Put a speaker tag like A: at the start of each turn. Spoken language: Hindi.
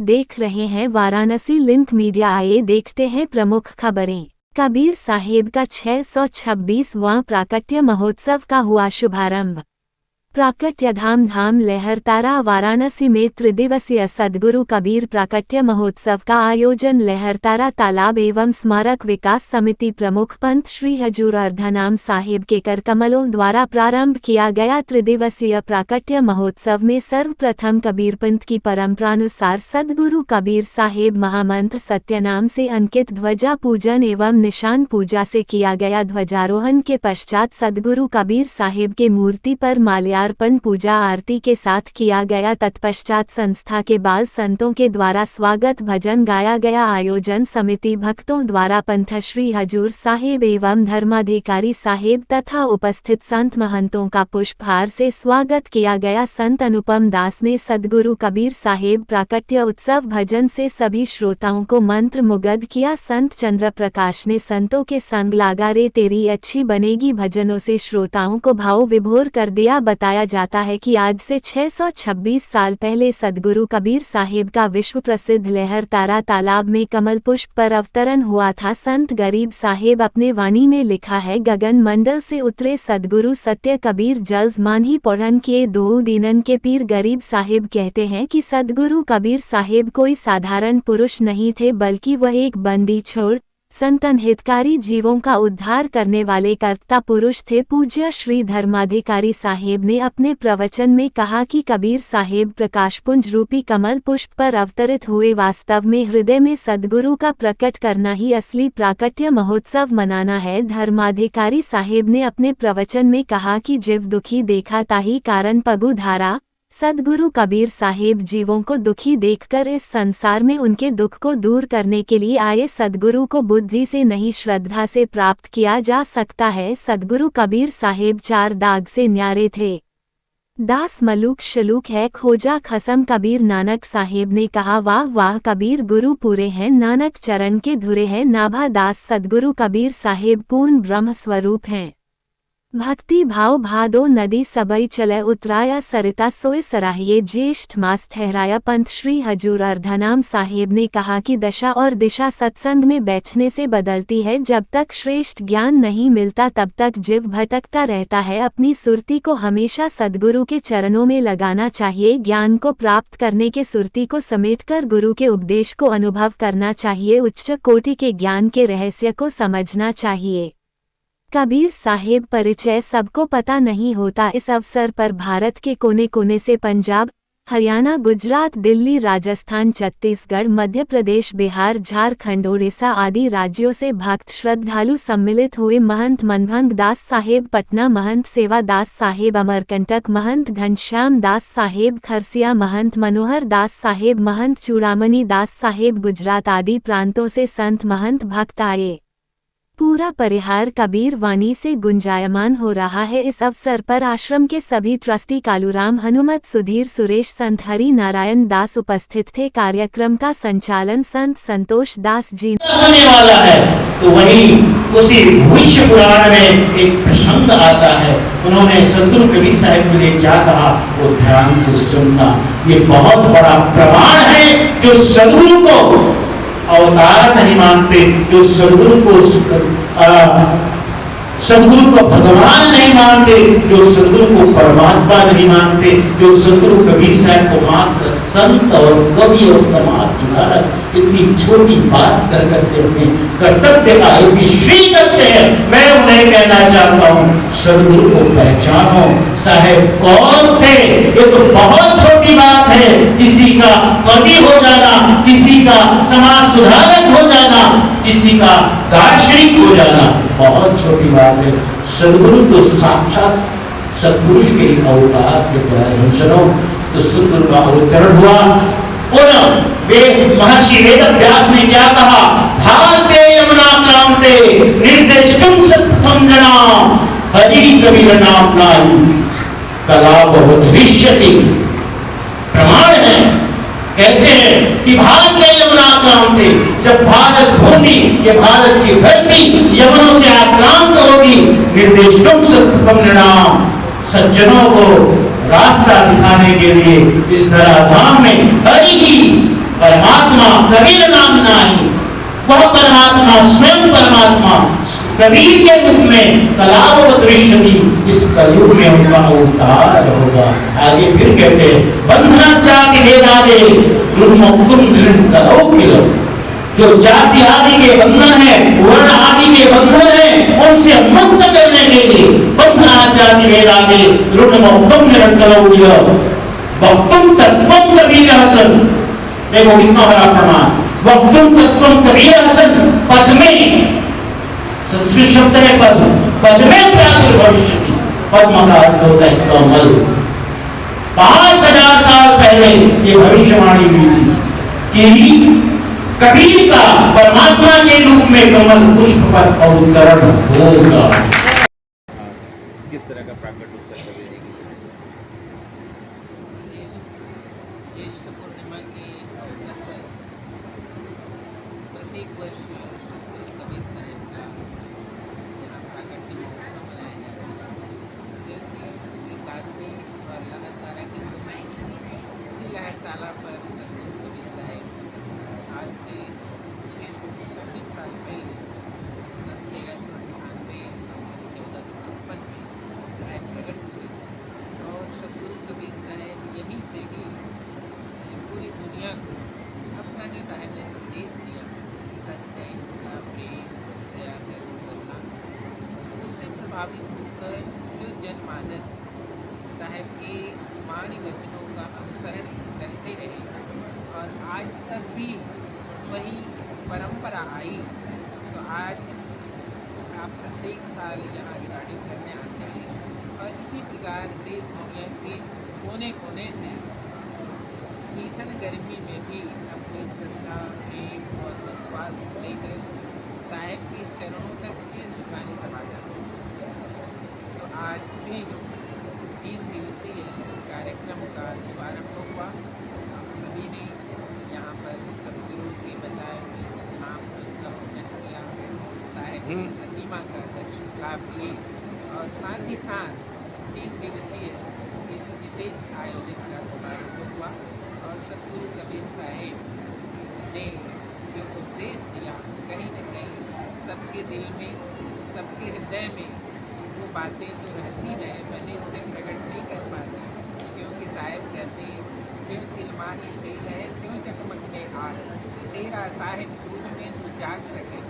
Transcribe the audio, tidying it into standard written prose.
A: देख रहे हैं वाराणसी लिंक मीडिया। आइए देखते हैं प्रमुख खबरें। कबीर साहिब का 626वां प्राकट्य महोत्सव का हुआ शुभारंभ। प्राकट्य धाम धाम लहरतारा। वाराणसी में त्रिदिवसीय सद्गुरु कबीर प्राकट्य महोत्सव का आयोजन लहरतारा तालाब एवं स्मारक विकास समिति प्रमुख पंत श्री हजूर अर्धनाम साहिब के कर कमलों द्वारा प्रारंभ किया गया। त्रिदिवसीय प्राकट्य महोत्सव में सर्वप्रथम कबीर पंथ की परंपरानुसार सद्गुरु कबीर साहिब महामंत्र सत्यनाम से अंकित ध्वजा पूजन एवं निशान पूजा से किया गया। ध्वजारोहण के पश्चात सद्गुरु कबीर साहिब के मूर्ति पर माल्यार्पण पूजा आरती के साथ किया गया। तत्पश्चात संस्था के बाल संतों के द्वारा स्वागत भजन गाया गया। आयोजन समिति भक्तों द्वारा पंथ श्री हजूर साहिब एवं धर्माधिकारी साहिब तथा उपस्थित संत महंतों का पुष्पहार से स्वागत किया गया। संत अनुपम दास ने सद्गुरु कबीर साहिब प्राकट्य उत्सव भजन से सभी श्रोताओं को मंत्र मुग्ध किया। संत चंद्र प्रकाश ने संतों के संग लागा रे तेरी अच्छी बनेगी भजनों से श्रोताओं को भाव विभोर कर दिया। बताया जाता है कि आज से 626 साल पहले सद्गुरु कबीर साहिब का विश्व प्रसिद्ध लहरतारा तालाब में कमल पुष्प पर अवतरण हुआ था। संत गरीब साहिब अपने वाणी में लिखा है, गगन मंडल से उतरे सद्गुरु सत्य कबीर जल्द मानही पौड़न किए दो दीनन के पीर। गरीब साहिब कहते हैं कि सद्गुरु कबीर साहिब कोई साधारण पुरुष नहीं थे, बल्कि वह एक बंदी छोड़ संतन हितकारी जीवों का उद्धार करने वाले कर्ता पुरुष थे। पूज्य श्री धर्माधिकारी साहिब ने अपने प्रवचन में कहा कि कबीर साहिब प्रकाशपुंज रूपी कमल पुष्प पर अवतरित हुए। वास्तव में हृदय में सद्गुरु का प्रकट करना ही असली प्राकट्य महोत्सव मनाना है। धर्माधिकारी साहिब ने अपने प्रवचन में कहा कि जीव दुखी देखा ताही कारण पगु धारा। सद्गुरु कबीर साहिब जीवों को दुखी देखकर इस संसार में उनके दुख को दूर करने के लिए आए। सद्गुरु को बुद्धि से नहीं श्रद्धा से प्राप्त किया जा सकता है। सद्गुरु कबीर साहिब 4 दाग से न्यारे थे। दास मलूक शलूक है खोजा खसम। कबीर नानक साहिब ने कहा, वाह वाह कबीर गुरु पूरे हैं, नानक चरण के धुरे हैं। नाभा दास सद्गुरु कबीर साहिब पूर्ण ब्रह्म स्वरूप हैं। भक्ति भाव भादो नदी सबई चले उतराया सरिता सोए सराहिए। ज्येष्ठ मास ठहराया। पंत श्री हजूर अर्धनाम साहिब ने कहा कि दशा और दिशा सत्संग में बैठने से बदलती है। जब तक श्रेष्ठ ज्ञान नहीं मिलता तब तक जीव भटकता रहता है। अपनी सुरती को हमेशा सद्गुरु के चरणों में लगाना चाहिए। ज्ञान को प्राप्त करने के सुरती को समेटकर गुरु के उपदेश को अनुभव करना चाहिए। उच्च कोटि के ज्ञान के रहस्य को समझना चाहिए। कबीर साहिब परिचय सबको पता नहीं होता। इस अवसर पर भारत के कोने कोने से पंजाब, हरियाणा, गुजरात, दिल्ली, राजस्थान, छत्तीसगढ़, मध्य प्रदेश, बिहार, झारखंड, उड़ीसा आदि राज्यों से भक्त श्रद्धालु सम्मिलित हुए। महंत मनभंग दास साहेब पटना, महंत सेवा दास साहेब अमरकंटक, महंत घनश्याम दास साहेब खरसिया, महंत मनोहर दास साहेब, महंत चूड़ामणि दास साहेब गुजरात आदि प्रांतों से संत महंत भक्त आए। पूरा परिहार कबीर वाणी से गुंजायमान हो रहा है। इस अवसर पर आश्रम के सभी ट्रस्टी कालूराम, हनुमत, सुधीर, सुरेश, संत हरि नारायण दास उपस्थित थे। कार्यक्रम का संचालन संत संतोष दास जी
B: होने वाला है। तो वही उसी भविष्य पुराण में एक प्रसंग आता है। उन्होंने सद्गुरु कबीर साहिब ने क्या कहा वो ध्यान से सुनना। ये बहुत बड़ा प्रमाण है। जो सद्गुरु को अवतार नहीं मानते, जो सद्गुरु को भगवान नहीं मानते, जो सद्गुरु को परमात्मा नहीं मानते, जो सद्गुरु कबीर साहब को मात्र संत और कवि और समाज सुधारक इतनी छोटी बात कर करके अपने कर्तव्य का श्री करते हैं। मैं उन्हें कहना चाहता हूँ, सद्गुरु को पहचानो। साहेब कौन थे ये तो बहुत छोटी बात है। किसी का कवि हो जाना, किसी का समाज सुधारक हो जाना, किसी का दार्शनिक हो जाना बहुत छोटी बात है। सद्गुरु तो साक्षात सत्पुरुष के अवतार के तरह चलो। तो सद्गुरु का अवतरण हुआ। वे महर्षि वेद व्यास ने क्या कहा, भारते यमुना क्रांते निर्देशकम सत्तम जना हरि कबीर नाम नाम कला बहुत विश्यति। प्रमाण है, कहते हैं कि भारत के यमुना क्रांति, जब भारत भूमि ये भारत की धरती यमुनों से आक्रांत होगी, निर्देशकम सत्तम नाम सज्जनों को रास्ता दिखाने के लिए इस धराधाम में हरि ही परमात्मा कबीर नाम नाही, वह परमात्मा स्वयं परमात्मा कबीर के रूप में कलावत विश्वती इस कलयुग में उनका अवतार होगा। आगे फिर कहते हैं बंधना जाति भेदादे मुक्तुम करो किलो, जो जाति आदि के बंधन है, वर्ण आदि के बंधन है, उनसे मुक्त करने के लिए बंधना जाति भेदादे मुक्तुम करो किलो वक्तुम तत्वम कबीर हसन। देखो कितना बड़ा प्रमाण, वक्तुम तत्वम कबीर हसन। पद में संस्कृत शब्द है पद, पद में प्रादुर्भविष्यति, पद्म का अर्थ होता है कमल। 5000 साल पहले ये भविष्यवाणी हुई थी कि कबीर का परमात्मा के रूप में कमल पुष्प पर अवतरण होगा।
C: किस तरह का प्राकट उत्सव कबीर की
D: ज्येष्ठ पूर्णिमा के अवसर पर प्रत्येक वर्ष श्री कबीर साहब का यहाँ प्राकट्य महोत्सव मनाया जाता है, क्योंकि विकासी और लहरतारा की इसी लहरतारा पर सतगुरु कबीर साहब आज से 626 साल पहले 1398 1456 में साहब प्रकट हुए और सतगुरु कबीर साहब यहीं से ही पूरी दुनिया को अपना जो साहब ने संदेश दिया सत्य हिंसा प्रेम दया करुणा, उससे प्रभावित होकर जो जनमानस साहब के वाणी वचनों का अनुसरण करते रहे और आज तक भी वही परंपरा आई, तो आज आप प्रत्येक साल यहाँ रिकॉर्डिंग करने आते हैं और इसी प्रकार देश दुनिया के कोने कोने से भीषण गर्मी में भी अपनी श्रद्धा प्रेम और विश्वास को लेकर साहब के चरणों तक शीश झुकाने सब आ जाते हैं। तो आज भी 3 दिवसीय कार्यक्रम का शुभारंभ हुआ। हम सभी ने यहाँ पर सतगुरु के बताए हुए सतनाम का पूजन किया, साहब की प्रतिमा का दर्शन लाभ लिए और साथ ही साथ 3 दिवसीय इस विशेष आयोजन का शुभारंभ हुआ और सतगुरु कबीर साहब ने जो उपदेश दिया कहीं न कहीं सबके दिल में, सबके हृदय में वो बातें तो रहती हैं, भले उसे प्रकट नहीं कर पाते, क्योंकि साहब कहते हैं क्यों तिलमानी तेल है क्यों चकमक में आग, तेरा साहिब दूध में तू जाग सके